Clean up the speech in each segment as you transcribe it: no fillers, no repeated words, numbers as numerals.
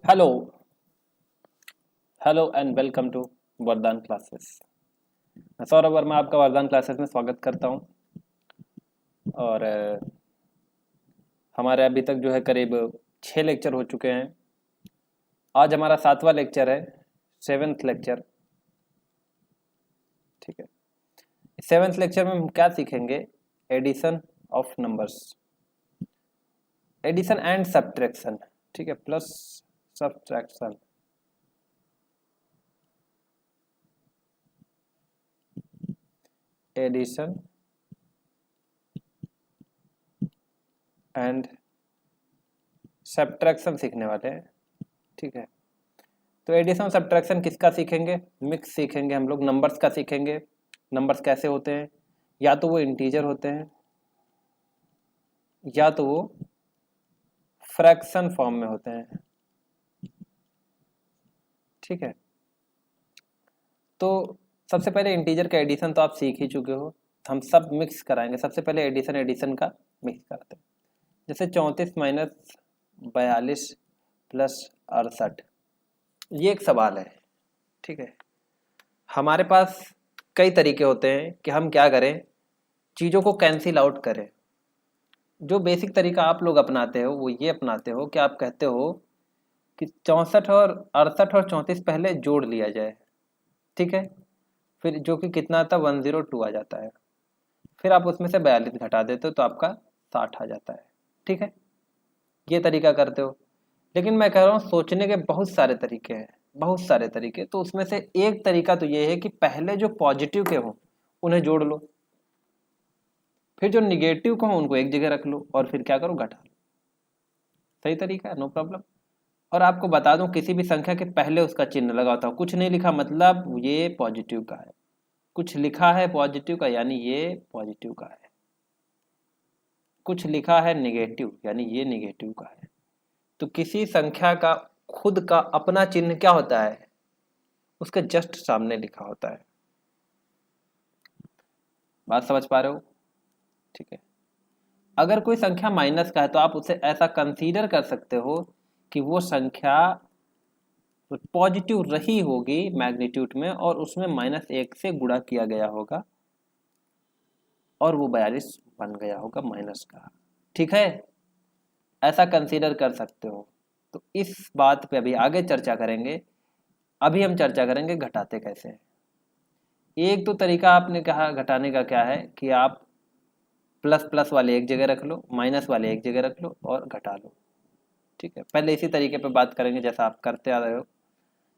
Hello hello and welcome to Vardan classes. मैं सौरभ वर्मा आपका वरदान क्लासेस में स्वागत करता हूं। और हमारे अभी तक जो है करीब 6 लेक्चर हो चुके हैं। आज हमारा 7वां लेक्चर है, 7th लेक्चर। ठीक है, 7th लेक्चर में हम क्या सीखेंगे? Addition of numbers, addition and subtraction. ठीक है, plus subtraction. Addition and subtraction सीखने वाले हैं। ठीक है, तो एडिशन सब्ट्रैक्शन किसका सीखेंगे? मिक्स सीखेंगे हम लोग, नंबर्स का सीखेंगे। नंबर्स कैसे होते हैं? या तो वो इंटीजर होते हैं या तो वो फ्रैक्शन फॉर्म में होते हैं। ठीक है, तो सबसे पहले इंटीजर का एडिशन तो आप सीख ही चुके हो। हम सब मिक्स कराएंगे। सबसे पहले एडिशन एडिशन का मिक्स करते हैं। जैसे 34 - 42 प्लस 68, ये एक सवाल है। ठीक है, हमारे पास कई तरीके होते हैं कि हम क्या करें, चीज़ों को कैंसिल आउट करें। जो बेसिक तरीका आप लोग अपनाते हो वो ये अपनाते हो कि आप कहते हो कि 64 और 68 और 34 पहले जोड़ लिया जाए। ठीक है, फिर जो कि कितना आता है, 102 आ जाता है। फिर आप उसमें से 42 घटा देते हो तो आपका 60 आ जाता है। ठीक है, ये तरीका करते हो। लेकिन मैं कह रहा हूँ सोचने के बहुत सारे तरीके हैं, बहुत सारे तरीके। तो उसमें से एक तरीका तो ये है कि पहले जो पॉजिटिव के हों उन्हें जोड़ लो, फिर जो निगेटिव को हों उनको एक जगह रख लो, और फिर क्या करो, घटा लो। सही तरीका है, नो प्रॉब्लम। और आपको बता दूं, किसी भी संख्या के पहले उसका चिन्ह लगाता हूं। कुछ नहीं लिखा मतलब ये पॉजिटिव का है, कुछ लिखा है पॉजिटिव का यानी ये पॉजिटिव का है, कुछ लिखा है नेगेटिव यानी ये नेगेटिव का है। तो किसी संख्या का खुद का अपना चिन्ह क्या होता है, उसके जस्ट सामने लिखा होता है। बात समझ पा रहे हो? ठीक है, अगर कोई संख्या माइनस का है तो आप उसे ऐसा कंसीडर कर सकते हो कि वो संख्या पॉजिटिव रही होगी मैग्नीट्यूड में, और उसमें -1 से गुणा किया गया होगा और वो 42 बन गया होगा माइनस का। ठीक है, ऐसा कंसीडर कर सकते हो। तो इस बात पे अभी आगे चर्चा करेंगे। अभी हम चर्चा करेंगे घटाते कैसे हैं। एक तो तरीका आपने कहा घटाने का क्या है कि आप प्लस प्लस वाले एक जगह रख लो, माइनस वाले एक जगह रख लो और घटा लो। ठीक है, पहले इसी तरीके पे बात करेंगे जैसा आप करते आ रहे हो।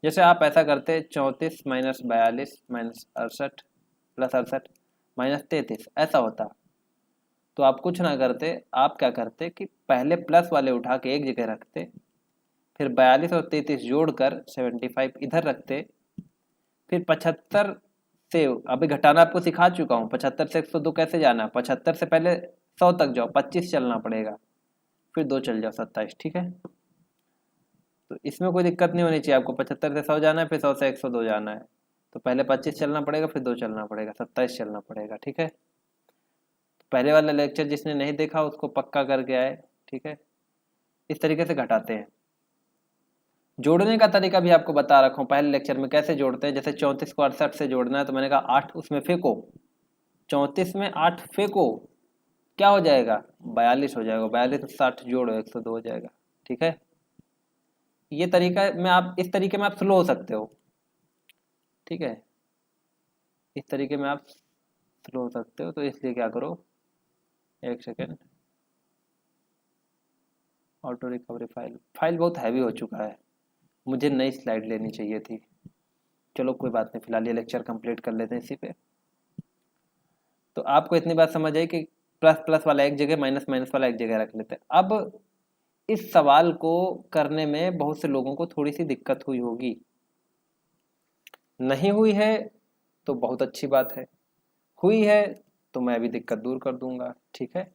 जैसे आप ऐसा करते 34 - 42 - 68 प्लस 68 -33, ऐसा होता। तो आप कुछ ना करते, आप क्या करते कि पहले प्लस वाले उठा के एक जगह रखते, फिर 42 और 33 जोड़कर 75 इधर रखते, फिर 75 से, अभी घटाना आपको सिखा चुका हूँ। 75 से 102 कैसे जाना, 75 से पहले 100 तक जाओ, 25 चलना पड़ेगा, फिर 2 चल जाओ, 27। ठीक है, तो इसमें कोई दिक्कत नहीं होनी चाहिए आपको। 75 से 100 जाना है, फिर 100 से 102 जाना है, तो पहले 25 चलना पड़ेगा, फिर 2 चलना पड़ेगा, 27 चलना पड़ेगा। ठीक है, पहले वाला लेक्चर जिसने नहीं देखा उसको पक्का करके आए। ठीक है, इस तरीके से घटाते हैं। जोड़ने का तरीका भी आपको बता रखा हूँ पहले लेक्चर में, कैसे जोड़ते हैं। जैसे 34 को 68 से जोड़ना है तो मैंने कहा 8 उसमें फेंको, 34 में 8 फेंको, क्या हो जाएगा, 42 हो जाएगा। 42 में 60 जोड़ो, 102 हो जाएगा। ठीक है, ये तरीका में आप, इस तरीके में आप स्लो हो सकते हो। ठीक है, इस तरीके में आप स्लो हो सकते हो, तो इसलिए क्या करो, एक second, auto recovery file, file बहुत हैवी हो चुका है, मुझे नई स्लाइड लेनी चाहिए थी। चलो कोई बात नहीं, फिलहाल ये लेक्चर कंप्लीट कर लेते हैं इसी पे। तो आपको इतनी बात समझ आई कि प्लस प्लस वाला एक जगह, माइनस माइनस वाला एक जगह रख लेते हैं। अब इस सवाल को करने में बहुत से लोगों को थोड़ी सी दिक्कत हुई होगी। नहीं हुई है तो बहुत अच्छी बात है, हुई है तो मैं भी दिक्कत दूर कर दूंगा। ठीक है,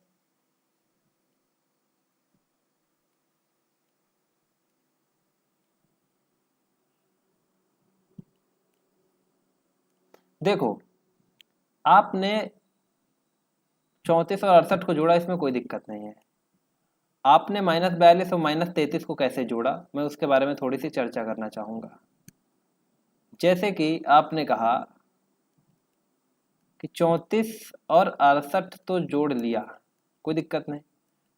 देखो, आपने 34 और 68 को जोड़ा, इसमें कोई दिक्कत नहीं है। आपने -42 और -33 को कैसे जोड़ा, मैं उसके बारे में थोड़ी सी चर्चा करना चाहूँगा। जैसे कि आपने कहा कि 34 और 68 तो जोड़ लिया, कोई दिक्कत नहीं,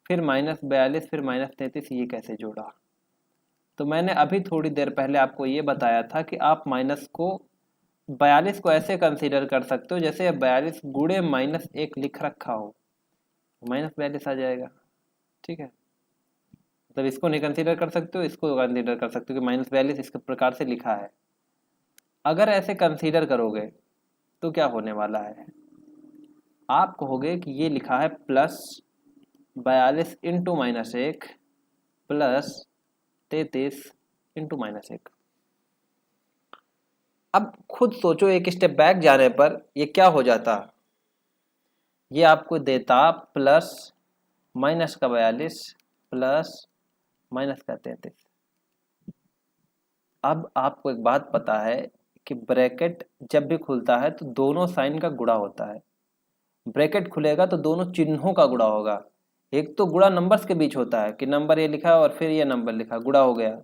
फिर -42 फिर -33 ये कैसे जोड़ा। तो मैंने अभी थोड़ी देर पहले आपको ये बताया था कि आप माइनस को 42 को ऐसे कंसीडर कर सकते हो जैसे 42 गुणे -1 लिख रखा हो, -42 आ जाएगा। ठीक है, मतलब इसको नहीं कंसीडर कर सकते हो, इसको कंसीडर कर सकते हो कि -42 इस प्रकार से लिखा है। अगर ऐसे कंसीडर करोगे तो क्या होने वाला है, आप कहोगे कि ये लिखा है +42 इंटू -1 +33 इंटू -1। अब खुद सोचो, एक स्टेप बैक जाने पर ये क्या हो जाता, ये आपको देता प्लस माइनस का 42 प्लस माइनस का 33। अब आपको एक बात पता है कि ब्रैकेट जब भी खुलता है तो दोनों साइन का गुणा होता है। ब्रैकेट खुलेगा तो दोनों चिन्हों का गुणा होगा। एक तो गुणा नंबर्स के बीच होता है कि नंबर ये लिखा और फिर ये नंबर लिखा, गुणा हो गया,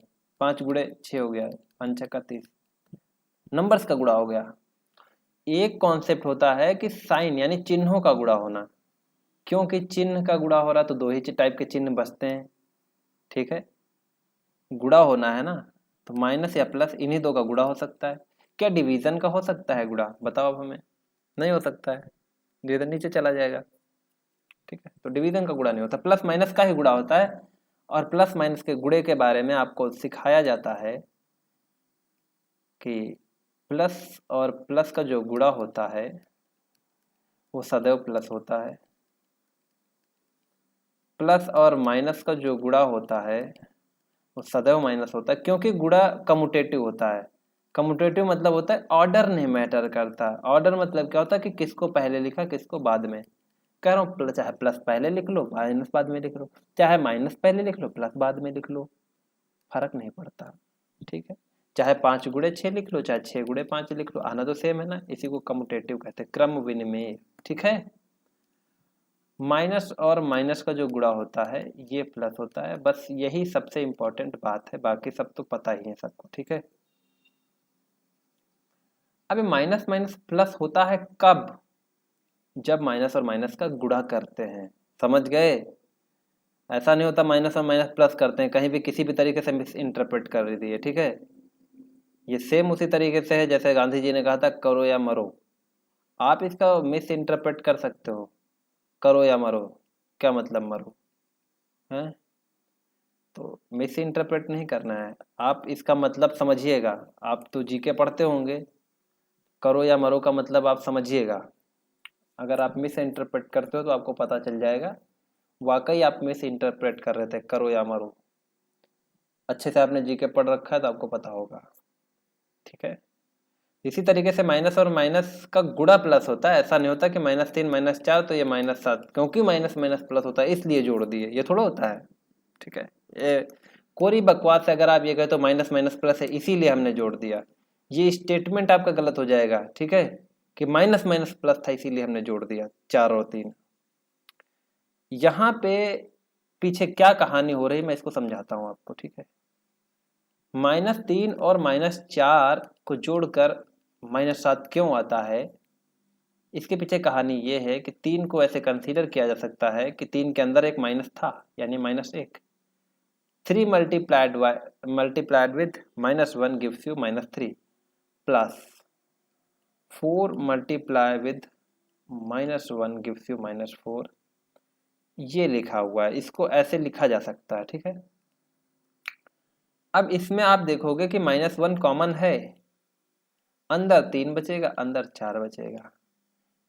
5 गुणे 6 हो गया, 5 का 30, नंबर्स का गुणा हो गया। एक कॉन्सेप्ट होता है कि साइन यानी चिन्हों का गुणा होना, क्योंकि चिन्ह का गुणा हो रहा तो दो ही टाइप के चिन्ह बचते हैं। ठीक है, गुणा होना है ना, तो माइनस या प्लस इन्हीं दो का गुणा हो सकता है। क्या डिवीजन का हो सकता है गुणा, बताओ अब हमें। नहीं हो सकता है, डिवीजन नीचे चला जाएगा। ठीक है, तो डिवीजन का गुणा नहीं होता, प्लस माइनस का ही गुणा होता है। और प्लस माइनस के गुणे के बारे में आपको सिखाया जाता है कि प्लस और प्लस का जो गुणा होता है वो सदैव प्लस होता है, प्लस और माइनस का जो गुणा होता है वो सदैव माइनस होता है, क्योंकि गुणा कम्यूटेटिव होता है। कम्यूटेटिव मतलब होता है ऑर्डर नहीं मैटर करता। ऑर्डर मतलब क्या होता है कि किसको पहले लिखा किसको बाद में। कह रहा हूँ चाहे प्लस पहले लिख लो माइनस बाद में लिख लो, चाहे माइनस पहले लिख लो प्लस बाद में लिख लो, फर्क नहीं पड़ता। ठीक है, चाहे 5 गुणे 6 लिख लो चाहे 6 गुणे 5 लिख लो, आना तो सेम है ना, इसी को कम्यूटेटिव कहते हैं, क्रम विनिमय। ठीक है, माइनस और माइनस का जो गुणा होता है ये प्लस होता है, बस यही सबसे इंपॉर्टेंट बात है, बाकी सब तो पता ही है सबको। ठीक है, अभी माइनस माइनस प्लस होता है कब, जब माइनस और माइनस का गुणा करते हैं, समझ गए। ऐसा नहीं होता माइनस और माइनस प्लस करते हैं, कहीं भी किसी भी तरीके से मिस इंटरप्रेट कर दिए। ठीक है, ये सेम उसी तरीके से है जैसे गांधी जी ने कहा था करो या मरो, आप इसका मिस इंटरप्रेट कर सकते हो। करो या मरो, क्या मतलब मरो है, तो मिस इंटरप्रेट नहीं करना है, आप इसका मतलब समझिएगा। आप तो जीके पढ़ते होंगे, करो या मरो का मतलब आप समझिएगा। अगर आप मिस इंटरप्रेट करते हो तो आपको पता चल जाएगा वाकई आप मिस इंटरप्रेट कर रहे थे, करो या मरो। अच्छे से आपने जीके पढ़ रखा है तो आपको पता होगा। ठीक है, इसी तरीके से माइनस और माइनस का गुणा प्लस होता है, ऐसा नहीं होता कि -3 -4 तो ये -7, क्योंकि माइनस माइनस प्लस होता है इसलिए जोड़ दिए, ये थोड़ा होता है। ठीक है, ये कोरी बकवास है। अगर आप ये कहे तो माइनस माइनस प्लस है इसीलिए हमने जोड़ दिया, ये स्टेटमेंट आपका गलत हो जाएगा। ठीक है, कि माइनस माइनस प्लस था इसीलिए हमने जोड़ दिया 4 और 3। यहाँ पे पीछे क्या कहानी हो रही मैं इसको समझाता हूँ आपको। ठीक है, -3 और -4 को जोड़कर -7 क्यों आता है, इसके पीछे कहानी ये है कि 3 को ऐसे कंसीडर किया जा सकता है कि 3 के अंदर एक माइनस था यानी -1। 3 multiplied with -1 gives you -3 plus 4 multiply with -1 gives you -4, ये लिखा हुआ है, इसको ऐसे लिखा जा सकता है। ठीक है, अब इसमें आप देखोगे कि -1 कॉमन है, अंदर 3 बचेगा अंदर 4 बचेगा,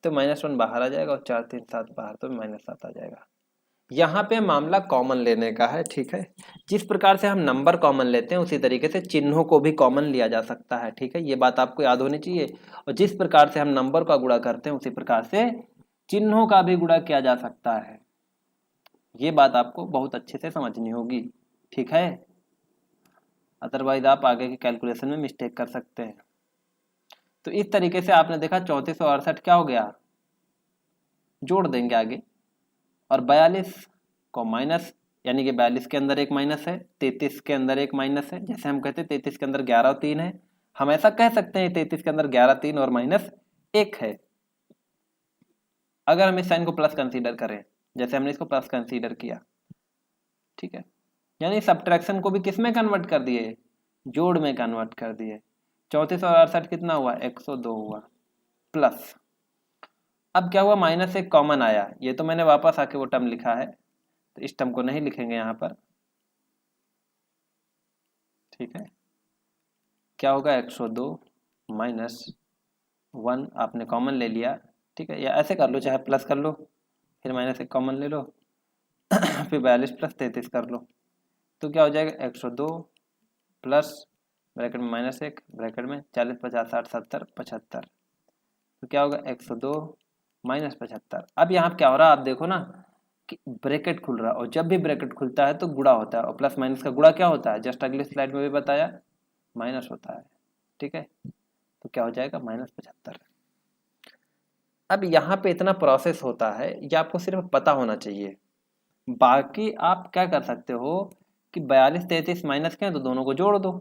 तो -1 बाहर आ जाएगा और 4 3 7 बाहर, तो -7 आ जाएगा। यहाँ पे मामला कॉमन लेने का है। ठीक है, जिस प्रकार से हम नंबर कॉमन लेते हैं उसी तरीके से चिन्हों को भी कॉमन लिया जा सकता है। ठीक है, ये बात आपको याद होनी चाहिए। और जिस प्रकार से हम नंबर का गुणा करते हैं उसी प्रकार से चिन्हों का भी गुणा किया जा सकता है, ये बात आपको बहुत अच्छे से समझनी होगी। ठीक है, अदरवाइज आप आगे के कैलकुलेशन में मिस्टेक कर सकते हैं। तो इस तरीके से आपने देखा 34 और 68 क्या हो गया, जोड़ देंगे आगे, और 42 को यानी कि 42 के अंदर एक माइनस है, 33 के अंदर एक माइनस है। जैसे हम कहते हैं 33 के अंदर 11 और 3 है, हम ऐसा कह सकते हैं 33 के अंदर 11, 3 और माइनस 1 है। अगर हम इस साइन को प्लस कंसीडर करें, जैसे हमने इसको प्लस कंसीडर किया, ठीक है, यानी सब्ट्रैक्शन को भी किस में कन्वर्ट कर दिए, जोड़ में कन्वर्ट कर दिए। 34 और 68 कितना हुआ, 102 हुआ, प्लस अब क्या हुआ, माइनस एक कॉमन आया। ये तो मैंने वापस आके वो टर्म लिखा है, तो इस टर्म को नहीं लिखेंगे यहाँ पर, ठीक है। क्या होगा, 102 माइनस 1 आपने कॉमन ले लिया, ठीक है, या ऐसे कर लो, चाहे प्लस कर लो, फिर माइनस एक कॉमन ले लो फिर 42 प्लस 33 कर लो, तो क्या हो जाएगा, 102 प्लस ब्रैकेट में माइनस 1 ब्रैकेट में 40, 50, 60, 70, 75, तो क्या होगा, 102 माइनस 75। अब यहाँ क्या हो रहा है, आप देखो ना कि ब्रैकेट खुल रहा है, और जब भी ब्रैकेट खुलता है तो गुणा होता है, और प्लस माइनस का गुणा क्या होता है, जस्ट अगली स्लाइड में भी बताया, माइनस होता है, ठीक है। तो क्या हो जाएगा, -75। अब यहाँ पे इतना प्रोसेस होता है, ये आपको सिर्फ पता होना चाहिए। बाकी आप क्या कर सकते हो कि 42, 33 माइनस के हैं तो दोनों को जोड़ दो,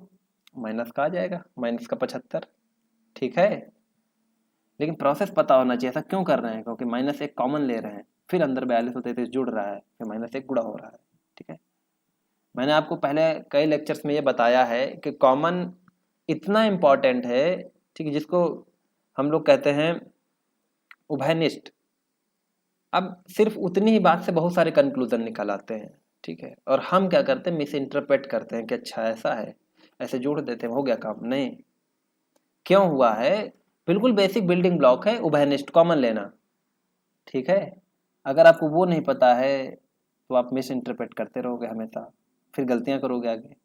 माइनस का आ जाएगा, माइनस का 75, ठीक है। लेकिन प्रोसेस पता होना चाहिए, ऐसा क्यों कर रहे हैं, क्योंकि माइनस एक कॉमन ले रहे हैं, फिर अंदर 42 और 33 जुड़ रहा है, फिर माइनस एक गुणा हो रहा है, ठीक है। मैंने आपको पहले कई लेक्चर्स में ये बताया है कि कॉमन इतना इम्पॉर्टेंट है, ठीक है, जिसको हम लोग कहते हैं उभयनिष्ठ। अब सिर्फ उतनी ही बात से बहुत सारे कंक्लूजन निकल आते हैं, ठीक है, और हम क्या करते हैं, मिस इंटरप्रेट करते हैं कि अच्छा ऐसा है, ऐसे जोड़ देते हैं, हो गया काम। नहीं, क्यों हुआ है, बिल्कुल बेसिक बिल्डिंग ब्लॉक है उभयनिष्ठ, कॉमन लेना, ठीक है। अगर आपको वो नहीं पता है तो आप मिस इंटरप्रेट करते रहोगे हमेशा, फिर गलतियां करोगे आगे।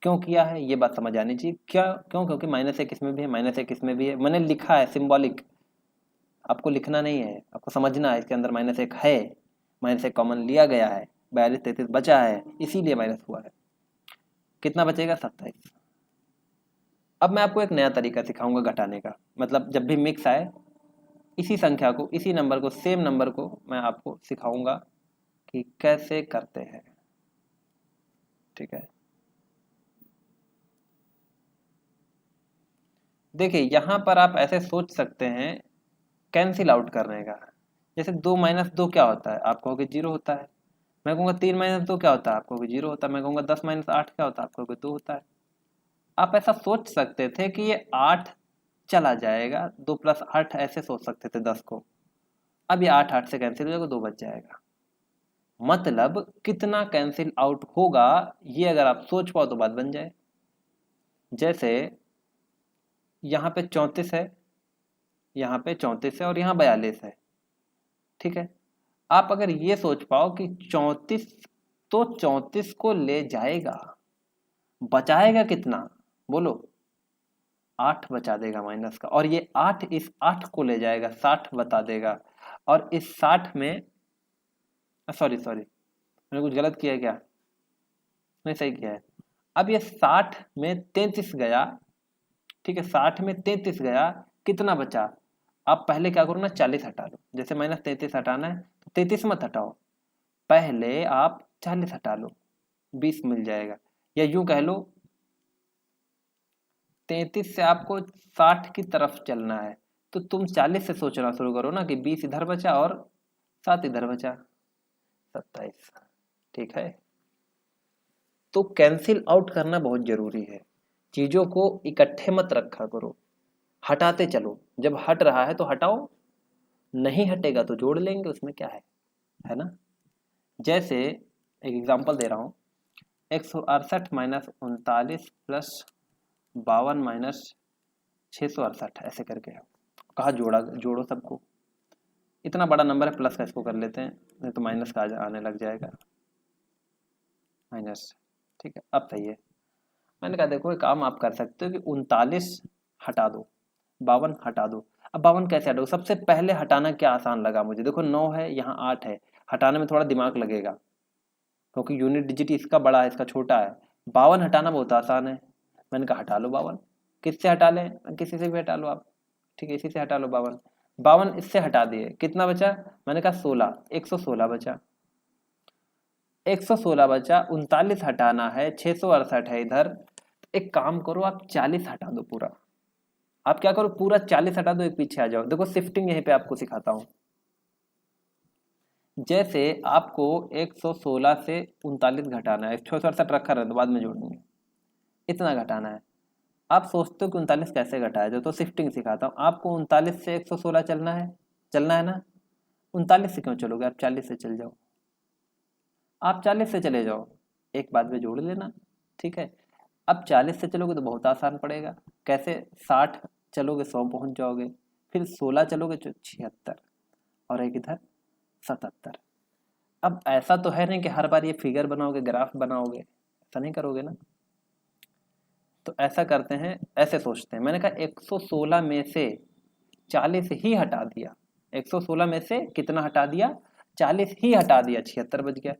क्यों किया है ये बात समझ आनी चाहिए, क्या क्यों, क्योंकि माइनस एक इसमें भी है, माइनस एक इसमें भी है, मैंने लिखा है सिंबॉलिक, आपको लिखना नहीं है, आपको समझना है इसके अंदर माइनस एक है, माइनस एक कॉमन लिया गया है, 42, 33 बचा है, इसीलिए माइनस हुआ है। कितना बचेगा, 27। अब मैं आपको एक नया तरीका सिखाऊंगा घटाने का, मतलब जब भी मिक्स आए, इसी संख्या को, इसी नंबर को, सेम नंबर को मैं आपको सिखाऊंगा कि कैसे करते हैं, ठीक है। देखिए यहाँ पर आप ऐसे सोच सकते हैं कैंसिल आउट करने का, जैसे 2 माइनस 2 क्या होता है, आप कहोगे 0 होता है। मैं कहूँगा 3 माइनस 2 क्या होता है, आप कहोगे 0 होता है। मैं कहूँगा 10 माइनस 8 क्या होता है, आप कहोगे 2 होता है। आप ऐसा सोच सकते थे कि ये 8 चला जाएगा, 2 प्लस 8 ऐसे सोच सकते थे 10 को। अब ये 8 8 से कैंसिल हो जाएगा, 2 बच जाएगा। मतलब कितना कैंसिल आउट होगा, ये अगर आप सोच पाओ तो बात बन जाए। जैसे यहाँ पे 34 है, यहाँ पे 34 है, और यहाँ 42 है, ठीक है। आप अगर ये सोच पाओ कि 34 तो 34 को ले जाएगा, बचाएगा कितना, बोलो, 8 बचा देगा माइनस का, और ये 8 इस 8 को ले जाएगा, 60 बता देगा। और इस 60 में, सॉरी सॉरी, मैंने कुछ गलत किया है क्या, नहीं सही किया है। अब ये 60 में 33 गया, ठीक है, 60 में 33 गया, कितना बचा, आप पहले क्या करो ना, 40 हटा लो। जैसे -33 हटाना है तो 33 मत हटाओ, पहले आप 40 हटा लो, 20 मिल जाएगा। या यूं कह लो 33 से आपको 60 की तरफ चलना है, तो तुम 40 से सोचना शुरू करो ना कि 20 इधर बचा और 7 इधर बचा, 27, ठीक है। तो कैंसिल आउट करना बहुत जरूरी है, चीजों को इकट्ठे मत रखा करो, हटाते चलो, जब हट रहा है तो हटाओ, नहीं हटेगा तो जोड़ लेंगे, उसमें क्या है ना। जैसे एक एग्जांपल दे रहा हूँ, 168 माइनस 39 प्लस 52 माइनस 668, ऐसे करके कहा जोड़ो सबको। इतना बड़ा नंबर है, प्लस का इसको कर लेते हैं, नहीं तो माइनस का आने लग जाएगा, माइनस, ठीक है। अब सही है, मैंने कहा देखो एक काम आप कर सकते हो कि 39 हटा दो, 52 हटा दो। अब 52 कैसे हटाओ, सबसे पहले हटाना क्या आसान लगा मुझे, देखो 9 है, यहाँ 8 है, हटाने में थोड़ा दिमाग लगेगा, क्योंकि यूनिट डिजिट इसका बड़ा है, इसका छोटा है। 52 हटाना बहुत आसान है, मैंने कहा हटा लो 52। किससे हटा लें, किसी से भी हटा लो आप, ठीक है, इसी से हटा लो 52। 52 इससे हटा दिए, कितना बचा, मैंने कहा 16, 116 बचा। 116 बचा, 39 हटाना है, 668 है इधर। एक काम करो, आप 40 हटा दो पूरा। आप क्या करो, पूरा 40 हटा दो, एक पीछे आ जाओ। देखो शिफ्टिंग यहीं पे आपको सिखाता हूँ। जैसे आपको 116 से 39 घटाना है, 668 रखा रहता, बाद में जोड़ेंगे, इतना घटाना है। आप सोचते हो कि 39 कैसे घटाया जाए, तो शिफ्टिंग सिखाता हूँ आपको। 39 से 116 चलना है ना। 39 से क्यों चलोगे, आप 40 से चल जाओ। आप 40 से चले जाओ, एक बाद में जोड़ लेना, ठीक है। अब 40 से चलोगे तो बहुत आसान पड़ेगा। कैसे, 60 चलोगे 100 पहुंच जाओगे, फिर 16 चलोगे तो 76, और एक इधर 77। अब ऐसा तो है नहीं कि हर बार ये फिगर बनाओगे, ग्राफ बनाओगे, ऐसा नहीं करोगे ना। तो ऐसा करते हैं, ऐसे सोचते हैं। मैंने कहा 116 में से 40 ही हटा दिया। 116 में से कितना हटा दिया, 40 ही हटा दिया, 76 बच गया।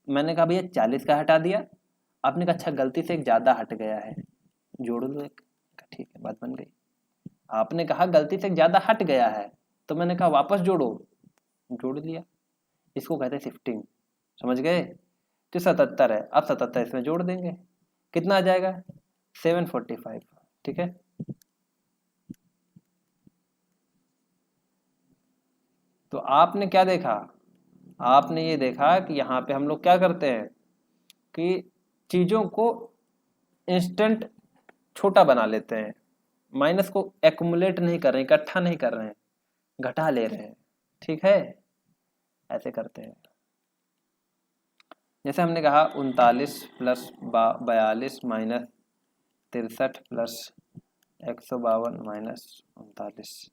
मैंने कहा भैया 40 का हटा दिया। आपने कहा अच्छा गलती से एक ज्यादा हट गया है, जोड़ लो एक। ठीक है, बात बन गई। आपने कहा गलती से एक ज्यादा हट गया है, तो मैंने कहा वापस जोड़ो, जोड़ लिया। इसको कहते हैं शिफ्टिंग, समझ गए। तो 77 है, अब 77 इसमें जोड़ देंगे, कितना आ जाएगा, 745। ठीक है, तो आपने क्या देखा, आपने ये देखा कि यहाँ पे हम लोग क्या करते हैं कि चीजों को इंस्टेंट छोटा बना लेते हैं। माइनस को एक्युमुलेट नहीं कर रहे हैं, इकट्ठा नहीं कर रहे हैं, घटा ले रहे हैं। ठीक है, ऐसे करते हैं। जैसे हमने कहा 39 प्लस 42 माइनस 63 प्लस 152 माइनस 39,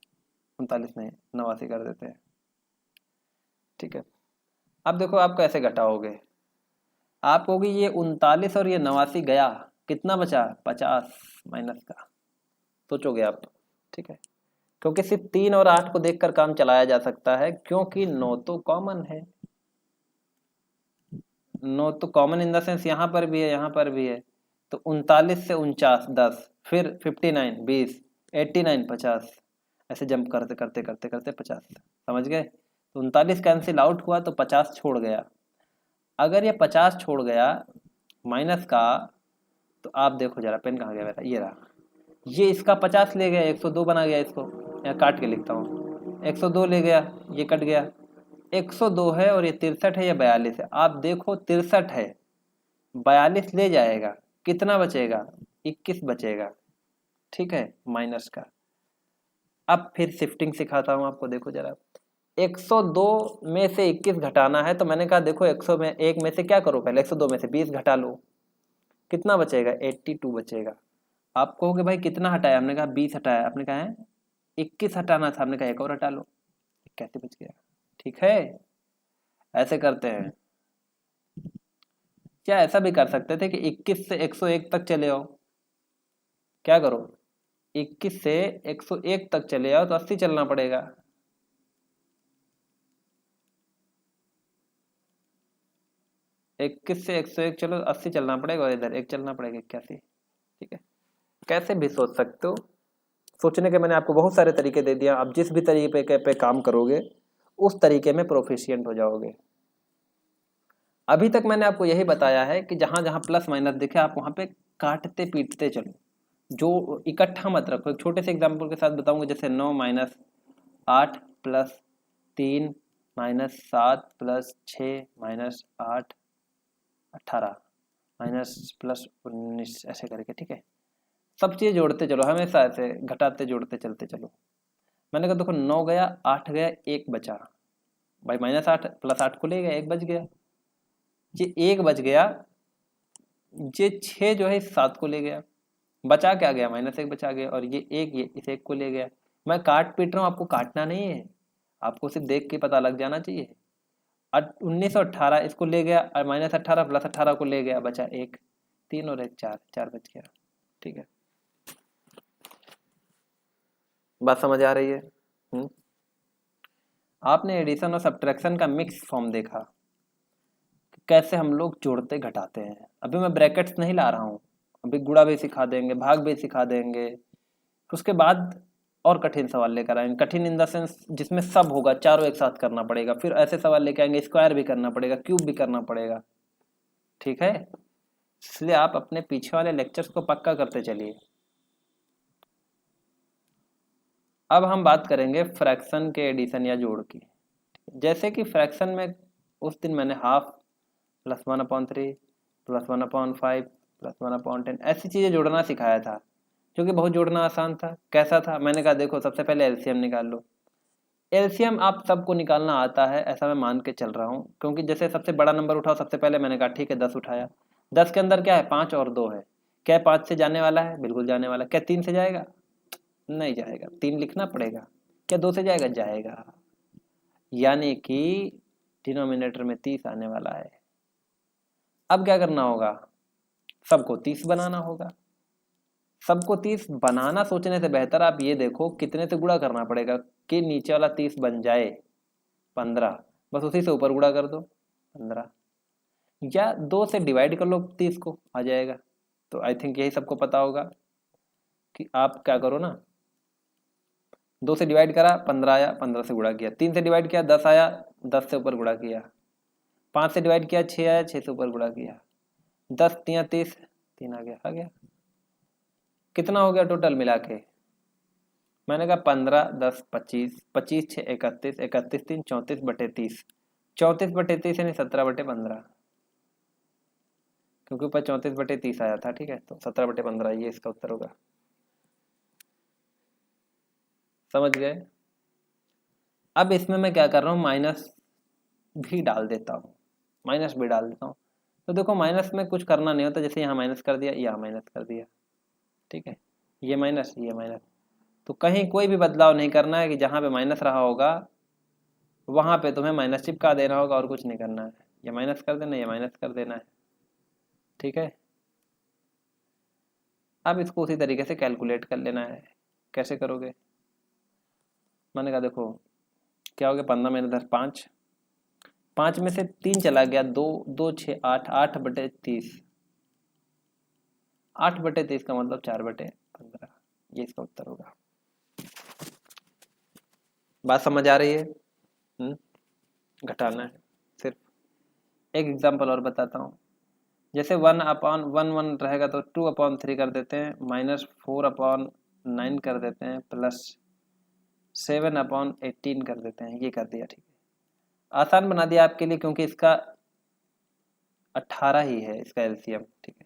39 नहीं 89 कर देते हैं। ठीक है, अब देखो आप कैसे घटाओगे। आप कहोगे ये 39 और ये 89 गया, कितना बचा, 50 माइनस का, सोचोगे आप। ठीक है, क्योंकि सिर्फ 3 और 8 को देखकर काम चलाया जा सकता है, क्योंकि 9 तो कॉमन है। 9 तो कॉमन इन द सेंस यहाँ पर भी है, यहाँ पर भी है। तो 39 से 49 10, फिर 59 20, 89 50, ऐसे जंप करते करते करते करते 50, समझ गए। तो 39 कैंसिल आउट हुआ तो 50 छोड़ गया। अगर ये 50 छोड़ गया माइनस का, तो आप देखो जरा, पेन कहाँ गया मेरा, ये रहा। ये इसका 50 ले गया, 102 बना गया। इसको यहाँ काट के लिखता हूँ, 102 ले गया, ये कट गया। 102 है और ये 63 है, ये 42 है। आप देखो 63 है, 42 ले जाएगा, कितना बचेगा, 21 बचेगा। ठीक है, माइनस का। अब फिर शिफ्टिंग सिखाता हूँ आपको, देखो जरा। 102 में से 21 घटाना है, तो मैंने कहा देखो 101 में से क्या करो, पहले 102 में से 20 घटा लो, कितना बचेगा, 82 बचेगा। आप कहोगे भाई कितना हटाया, हमने कहा 20 हटाया। आपने कहा है 21 हटाना था, हमने कहा एक और हटा लो, कैसे बच गया। ठीक है, ऐसे करते हैं। क्या ऐसा भी कर सकते थे कि 21 से 101 तक चले आओ, क्या करो, 21 से 101 तक चले आओ तो 80 चलना पड़ेगा। इक्कीस से 101 चलो, 80 चलना पड़ेगा, और इधर एक चलना पड़ेगा, 81। ठीक है, कैसे भी सोच सकते हो। सोचने के मैंने आपको बहुत सारे तरीके दे दिया, आप जिस भी तरीके पे काम करोगे उस तरीके में प्रोफिशिएंट हो जाओगे। अभी तक मैंने आपको यही बताया है कि जहां जहां प्लस माइनस दिखे आप वहां पे काटते पीटते चलो, जो इकट्ठा मत रखो। एक छोटे से एग्जांपल के साथ बताऊंगा, जैसे 9 minus 8 plus 3 minus 7 plus 6 minus 8 18 minus plus 19, ऐसे करके। ठीक है, सब चीज़ जोड़ते चलो, हमेशा ऐसे घटाते जोड़ते चलते चलो। मैंने कहा देखो 9 गया, 8 गया, 1 बचा। भाई माइनस 8 प्लस 8 को ले गया, 1 बच गया। ये 1 बच गया, ये 6 जो है 7 को ले गया, बचा क्या गया, -1 बचा गया। और ये 1, ये इस 1 को ले गया। मैं काट पीट रहा हूँ, आपको काटना नहीं है, आपको सिर्फ देख के पता लग जाना चाहिए। 1918 इसको ले गया, और -18 प्लस 18 को ले गया, बचा 1, 3 और 1 4, 4 बच गया। ठीक है, बात समझ आ रही है। आपने एडिशन और सब्ट्रैक्शन का मिक्स फॉर्म देखा, कैसे हम लोग जोड़ते घटाते हैं। अभी मैं ब्रैकेट्स नहीं ला रहा हूँ, अभी गुणा भी सिखा देंगे, भाग भी सिखा देंगे, उसके बाद और कठिन सवाल लेकर आएंगे। कठिन इन द सेंस जिसमें सब होगा, चारों एक साथ करना पड़ेगा। फिर ऐसे सवाल लेके आएंगे, स्क्वायर भी करना पड़ेगा, क्यूब भी करना पड़ेगा। ठीक है, इसलिए आप अपने पीछे वाले लेक्चर्स को पक्का करते चलिए। अब हम बात करेंगे फ्रैक्शन के एडिशन या जोड़ की। जैसे कि फ्रैक्शन में उस दिन मैंने हाफ प्लस 1/3 प्लस 1/5 प्लस 1/10 ऐसी चीज़ें जोड़ना सिखाया था, क्योंकि बहुत जोड़ना आसान था। कैसा था, मैंने कहा देखो सबसे पहले एलसीएम निकाल लो। एलसीएम आप सबको निकालना आता है ऐसा मैं मान के चल रहा हूँ, क्योंकि जैसे सबसे बड़ा नंबर उठाओ सबसे पहले, मैंने कहा ठीक है 10 उठाया। 10 के अंदर क्या है, 5 और 2 है। क्या 5 से जाने वाला है, बिल्कुल जाने वाला। क्या 3 से जाएगा, नहीं जाएगा, 3 लिखना पड़ेगा। क्या 2 से जाएगा, जाएगा। यानी कि डिनोमिनेटर में 30 आने वाला है। अब क्या करना होगा, सबको 30 बनाना होगा। सबको 30 बनाना सोचने से बेहतर आप ये देखो कितने से गुणा करना पड़ेगा कि नीचे वाला 30 बन जाए 15, बस उसी से ऊपर गुणा कर दो 15, या 2 से डिवाइड कर लो 30 को, आ जाएगा। तो आई थिंक यही सबको पता होगा कि आप क्या करो ना, 2 से डिवाइड करा 15 आया, 15 से गुणा किया। 3 से डिवाइड किया 10 आया, 10 से ऊपर गुणा किया। 5 से डिवाइड किया 6 आया, 6 से ऊपर गुणा किया। 10 3 30, 3 आ गया। कितना हो गया टोटल मिला के, मैंने कहा 15 10 25, 25 6 31, 31 3 34/30, 34/30 यानी 17/15, क्योंकि ऊपर 34/30 आया था। ठीक है, तो 17/15 ये इसका उत्तर होगा। समझ गए। अब इसमें मैं क्या कर रहा हूँ, माइनस भी डाल देता हूँ, माइनस भी डाल देता हूँ। तो देखो माइनस में कुछ करना नहीं होता, जैसे यहाँ माइनस कर दिया, यहाँ माइनस कर दिया। ठीक है, ये माइनस ये माइनस, तो कहीं कोई भी बदलाव नहीं करना है कि जहाँ पे माइनस रहा होगा वहाँ पे तुम्हें माइनस चिपका देना होगा, और कुछ नहीं करना है। ये माइनस कर देना, ये माइनस कर देना है। ठीक है, अब इसको उसी तरीके से कैलकुलेट कर लेना है। कैसे करोगे, मैंने कहा देखो क्या हो गया, 15 में इधर 5, 5 में से 3 चला गया, 2 2 6 8, 8/30, 8/30 का मतलब 4/15, ये इसका उत्तर होगा। बात समझ आ रही है। घटाना है सिर्फ। एक एग्जांपल और बताता हूँ, जैसे 1/1 रहेगा तो 2/3 कर देते हैं, -4/9 कर देते हैं, प्लस 7/18 कर देते हैं। ये कर दिया। ठीक है, आसान बना दिया आपके लिए, क्योंकि इसका 18 ही है इसका एलसीएम। ठीक है,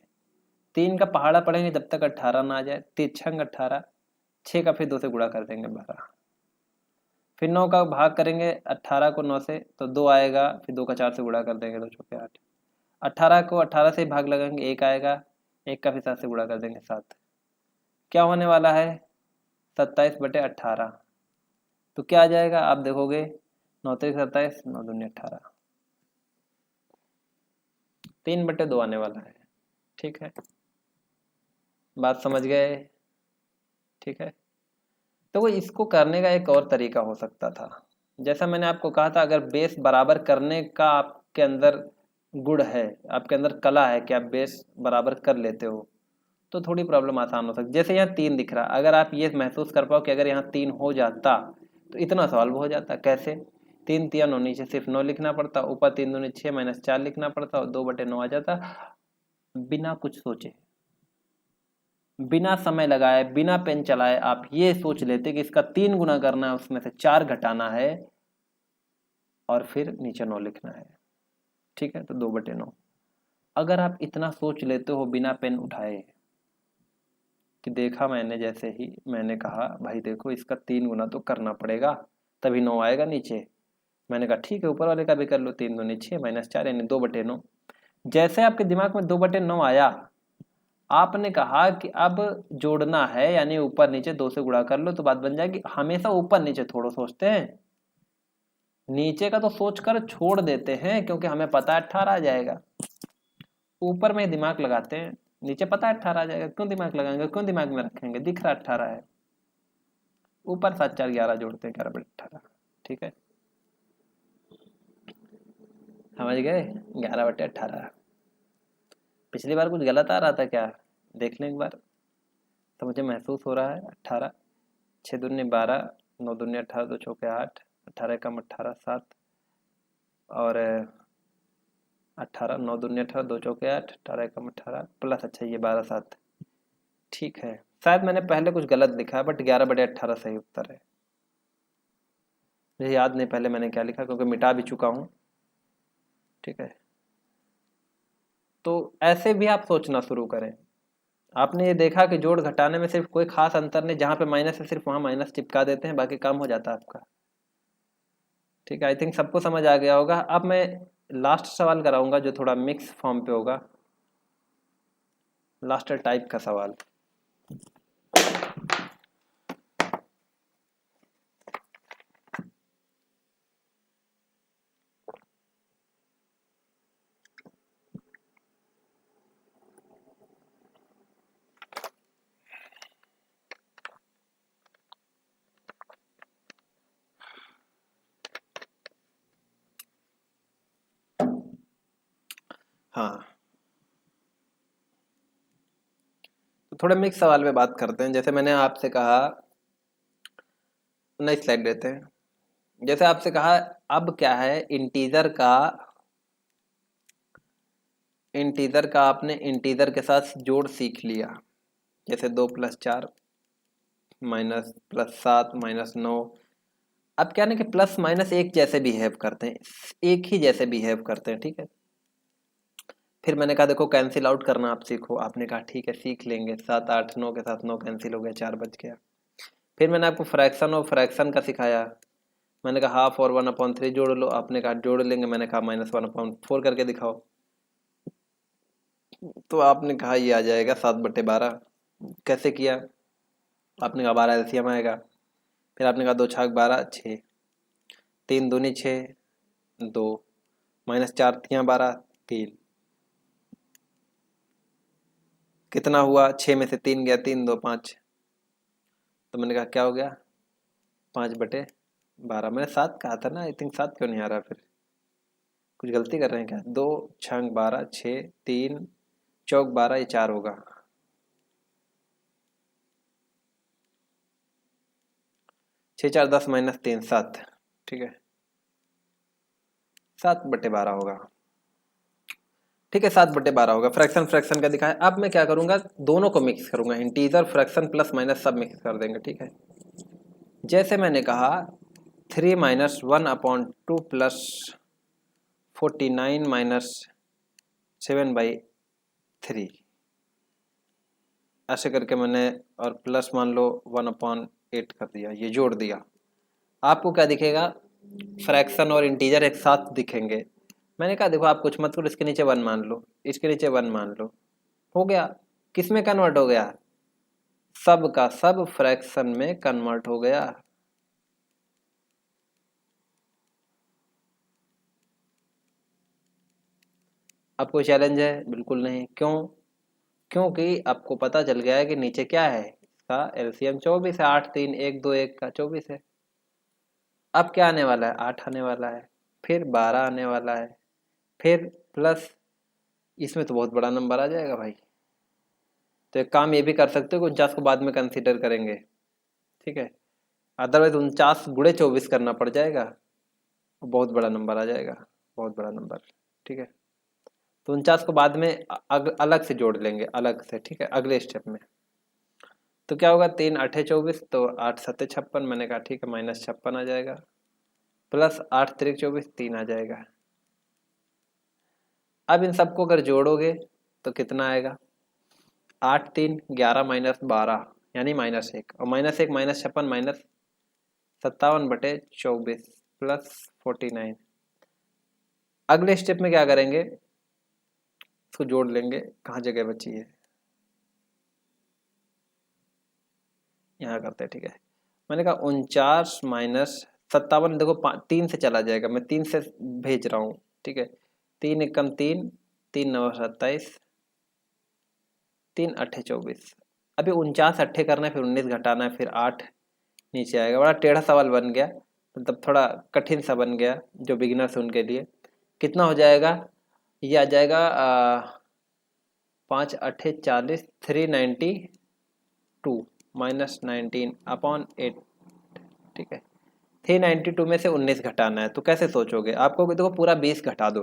3 का पहाड़ा पढ़ेंगे जब तक 18 ना आ जाए। 3 छंग 18, 6 का फिर 2 से गुणा कर देंगे 12, फिर 9 का भाग करेंगे 18 को 9 से तो 2 आएगा, फिर 2 का 4 से गुणा कर देंगे, 2 चौके 8। 18 को 18 से भाग लगाएंगे 1 आएगा, 1 का फिर 7 से गुणा कर देंगे 7। क्या होने वाला है, 27/18। तो क्या आ जाएगा, आप देखोगे 9 3 27, 9 दूनी 18, 3/2 आने वाला है। ठीक है, बात समझ गए। ठीक है, तो वो इसको करने का एक और तरीका हो सकता था। जैसा मैंने आपको कहा था, अगर बेस बराबर करने का आपके अंदर गुण है, आपके अंदर कला है कि आप बेस बराबर कर लेते हो, तो थोड़ी प्रॉब्लम आसान हो सकती। जैसे यहाँ 3 दिख रहा, अगर आप ये महसूस कर पाओ कि अगर यहाँ 3 हो जाता तो इतना सॉल्व हो जाता। कैसे, 3 3 9, नीचे सिर्फ 9 लिखना पड़ता, ऊपर 3 दूनी 6 -4 लिखना पड़ता और 2/9 आ जाता। बिना कुछ सोचे, बिना समय लगाए, बिना पेन चलाए आप ये सोच लेते कि इसका 3 गुना करना है, उसमें से 4 घटाना है और फिर नीचे 9 लिखना है। ठीक है, तो 2/9। अगर आप इतना सोच लेते हो बिना पेन उठाए कि देखा मैंने, जैसे ही मैंने कहा भाई देखो इसका 3 गुना तो करना पड़ेगा तभी 9 आएगा नीचे, मैंने कहा ठीक है ऊपर वाले का भी कर लो, 3 दूनी 6 -4 यानी 2/9। जैसे आपके दिमाग में 2/9 आया, आपने कहा कि अब जोड़ना है, यानी ऊपर नीचे 2 से गुणा कर लो तो बात बन जाएगी। हमेशा ऊपर नीचे थोड़ा सोचते हैं, नीचे का तो सोचकर छोड़ देते हैं, क्योंकि हमें पता है 18 आ जाएगा। ऊपर में दिमाग लगाते हैं, नीचे पता है 18 आ जाएगा, क्यों दिमाग लगाएंगे, क्यों दिमाग में रखेंगे, दिख रहा 18 है। ऊपर 7 4 11 जोड़ते हैं, 11/18। ठीक है, समझ गए, 11/18। पिछली बार कुछ गलत आ रहा था क्या, देख लें एक बार। तो मुझे महसूस हो रहा है 18, 6 दूनी 12, 9 दूनी 18, 2 चौके 8, 18 कम 18 7, और 18, 9 दूनी 18, 2 चौके 8, 18 एकम 18 प्लस, अच्छा ये 12 7, ठीक है। शायद मैंने पहले कुछ गलत लिखा है, बट 11/18 सही उत्तर है। मुझे याद नहीं पहले मैंने क्या लिखा, क्योंकि मिटा भी चुका हूँ, ठीक है। तो ऐसे भी आप सोचना शुरू करें। आपने ये देखा कि जोड़ घटाने में सिर्फ कोई खास अंतर नहीं, जहाँ पे माइनस है सिर्फ वहाँ माइनस चिपका देते हैं, बाकी काम हो जाता है आपका। ठीक है, आई थिंक सबको समझ आ गया होगा। अब मैं लास्ट सवाल कराऊंगा जो थोड़ा मिक्स फॉर्म पे होगा, लास्ट टाइप का सवाल। हाँ, तो थोड़े मिक्स सवाल पे बात करते हैं। जैसे मैंने आपसे कहा, नई स्लाइड देते हैं। जैसे आपसे कहा, अब क्या है, इंटीजर का आपने इंटीजर के साथ जोड़ सीख लिया। जैसे 2 + 4 माइनस +7 -9। अब क्या ना कि प्लस माइनस एक जैसे बिहेव करते हैं, एक ही जैसे बिहेव करते हैं, ठीक है। फिर मैंने कहा देखो कैंसिल आउट करना आप सीखो। आपने कहा ठीक है सीख लेंगे। 7 8 9 के साथ 9 कैंसिल हो गया, 4 बच गया। फिर मैंने आपको फ्रैक्शन और फ्रैक्शन का सिखाया। मैंने कहा हाफ और 1/3 जोड़ लो। आपने कहा जोड़ लेंगे। मैंने कहा -1/4 करके दिखाओ। तो आपने कहा ये आ जाएगा 7/12। कैसे किया? आपने कहा 12 एलसीएम आएगा। फिर आपने कहा 2 छाक 12 6, 3 दूनी 6 2, -4 तियाँ 12 3, कितना हुआ? 6 में से 3 गया, 3 2 5। तो मैंने कहा क्या हो गया? 5/12। मैंने 7 कहा था ना, आई थिंक 7 क्यों नहीं आ रहा? फिर कुछ गलती कर रहे हैं क्या? 2 छंग 12 6 3 चौक 12, ये 4 होगा। 6 4 10 -3 7, ठीक है 7/12 होगा। ठीक है 7/12 होगा। फ्रैक्शन फ्रैक्शन का दिखाया। अब मैं क्या करूंगा, दोनों को मिक्स करूंगा, इंटीजर फ्रैक्शन प्लस माइनस सब मिक्स कर देंगे, ठीक है। जैसे मैंने कहा 3 - 1/2 प्लस 49 - 7/3, ऐसे करके मैंने, और प्लस मान लो 1/8 कर दिया, ये जोड़ दिया। आपको क्या दिखेगा? फ्रैक्शन और इंटीजर एक साथ दिखेंगे। मैंने कहा देखो आप कुछ मत करो, इसके नीचे 1 मान लो, इसके नीचे 1 मान लो, हो गया। किस में कन्वर्ट हो गया? सब का सब फ्रैक्शन में कन्वर्ट हो गया। अब कोई चैलेंज है? बिल्कुल नहीं। क्यों? क्योंकि आपको पता चल गया है कि नीचे क्या है, इसका एलसीएम 24 है। 8 3 1 2 1 का 24 है। अब क्या आने वाला है? 8 आने वाला है, फिर 12 आने वाला है, फिर प्लस, इसमें तो बहुत बड़ा नंबर आ जाएगा भाई। तो एक काम ये भी कर सकते हो कि 49 को बाद में कंसीडर करेंगे, ठीक है। अदरवाइज 49 × 24 करना पड़ जाएगा, बहुत बड़ा नंबर आ जाएगा, बहुत बड़ा नंबर, ठीक है। तो 49 को बाद में अलग से जोड़ लेंगे, अलग से, ठीक है, अगले स्टेप में। तो क्या होगा? 3 8 24, तो 8 7 56। मैंने कहा ठीक है -56 आ जाएगा, प्लस 8 3 24 3 आ जाएगा। अब इन सबको अगर जोड़ोगे तो कितना आएगा? 8 3 11 -12 यानी -1, और -1 -56 -57/24 प्लस 49। अगले स्टेप में क्या करेंगे? इसको जोड़ लेंगे। कहाँ जगह बची है? यहाँ करते हैं, ठीक है। मैंने कहा 49 -57, देखो 3 से चला जाएगा, मैं 3 से भेज रहा हूँ, ठीक है। 3 एकम 3, 3 9 27, 3 8 24। अभी 49 अट्ठे करना है, फिर 19 घटाना है, फिर 8 नीचे आएगा। बड़ा टेढ़ा सवाल बन गया, मतलब थोड़ा कठिन सा बन गया जो बिगिनर्स उनके लिए। कितना हो जाएगा? ये आ जाएगा 5 8 40, 392 -19/8, ठीक है। 392 में से 19 घटाना है, तो कैसे सोचोगे? आपको देखो पूरा 20 घटा दो,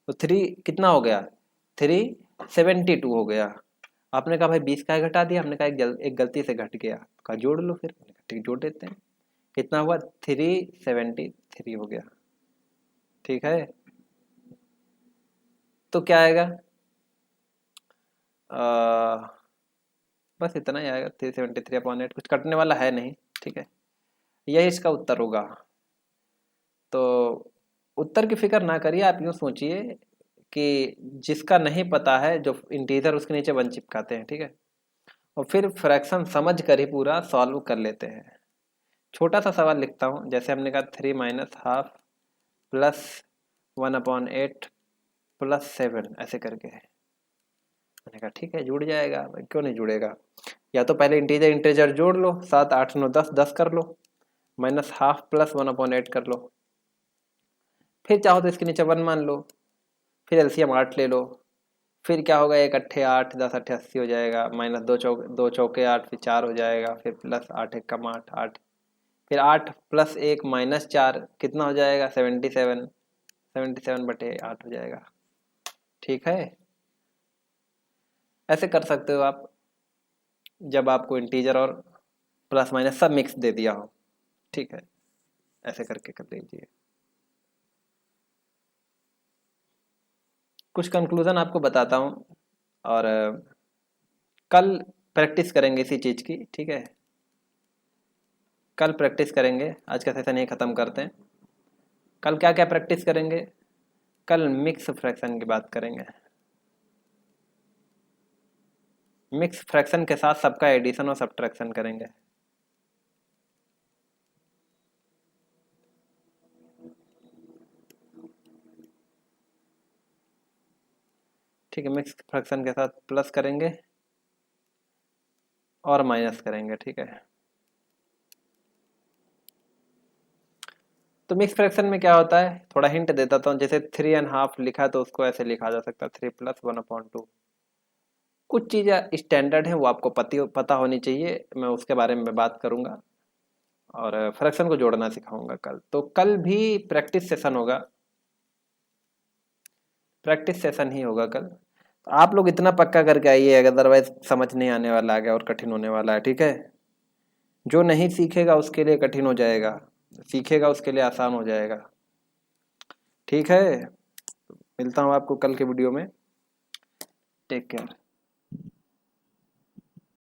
तो 3 कितना हो गया, 372 हो गया। आपने कहा भाई 20 का घटा दिया, हमने कहा एक गलती से घट गया, कहा जोड़ लो फिर, मैंने कहा ठीक जोड़ देते हैं। कितना हुआ, 373 हो गया। ठीक है, तो क्या आएगा, बस इतना ही आएगा, 373/8, कुछ कटने वाला है नहीं। ठीक है, यही इसका उत्तर होगा। तो उत्तर की फिक्र ना करिए, आप यूँ सोचिए कि जिसका नहीं पता है, जो इंटीजर उसके नीचे 1 चिपकाते हैं। ठीक है, और फिर फ्रैक्शन समझ कर ही पूरा सॉल्व कर लेते हैं। छोटा सा सवाल लिखता हूँ, जैसे हमने कहा 3 - ½ प्लस 1/8 प्लस 7, ऐसे करके। मैंने कहा ठीक है जुड़ जाएगा, क्यों नहीं जुड़ेगा। या तो पहले इंटीजर इंटीजर जोड़ लो, 7 8 9 10, 10 कर लो, -½ प्लस 1/8 कर लो, फिर चाहो तो इसके नीचे 1 मान लो, फिर एलसीएम 8 ले लो। फिर क्या होगा, 1 अट्ठे 8, 10 अट्ठे 80 हो जाएगा, -2 चौके 8, फिर 4 हो जाएगा, फिर प्लस 8 1 कम 8 8, फिर 8 प्लस 1 -4 कितना हो जाएगा, 77, 77/8 हो जाएगा। ठीक है, ऐसे कर सकते हो आप जब आपको इंटीजर और प्लस माइनस सब मिक्स दे दिया हो। ठीक है, ऐसे करके कर लीजिए। कुछ कंक्लूजन आपको बताता हूँ, और कल प्रैक्टिस करेंगे इसी चीज़ की। ठीक है, कल प्रैक्टिस करेंगे, आज का सेशन यही ख़त्म करते हैं। कल क्या क्या प्रैक्टिस करेंगे, कल मिक्स फ्रैक्शन की बात करेंगे। मिक्स फ्रैक्शन के साथ सबका एडिशन और सब्ट्रैक्शन करेंगे। ठीक है, मिक्स फ्रैक्शन के साथ प्लस करेंगे और माइनस करेंगे। ठीक है, तो मिक्स फ्रैक्शन में क्या होता है, थोड़ा हिंट देता हूँ। जैसे 3½ लिखा है तो उसको ऐसे लिखा जा सकता है 3 + 1/2। कुछ चीज़ें स्टैंडर्ड हैं, वो आपको पता होनी चाहिए, मैं उसके बारे में बात करूँगा। और फ्रैक्शन को जोड़ना सिखाऊंगा कल। तो कल भी प्रैक्टिस सेशन होगा, प्रैक्टिस सेशन ही होगा कल। तो आप लोग इतना पक्का करके आइए, अदरवाइज समझ नहीं आने वाला आगे और कठिन होने वाला है। ठीक है, जो नहीं सीखेगा उसके लिए कठिन हो जाएगा, सीखेगा उसके लिए आसान हो जाएगा। ठीक है, मिलता हूँ आपको कल के वीडियो में। Take care.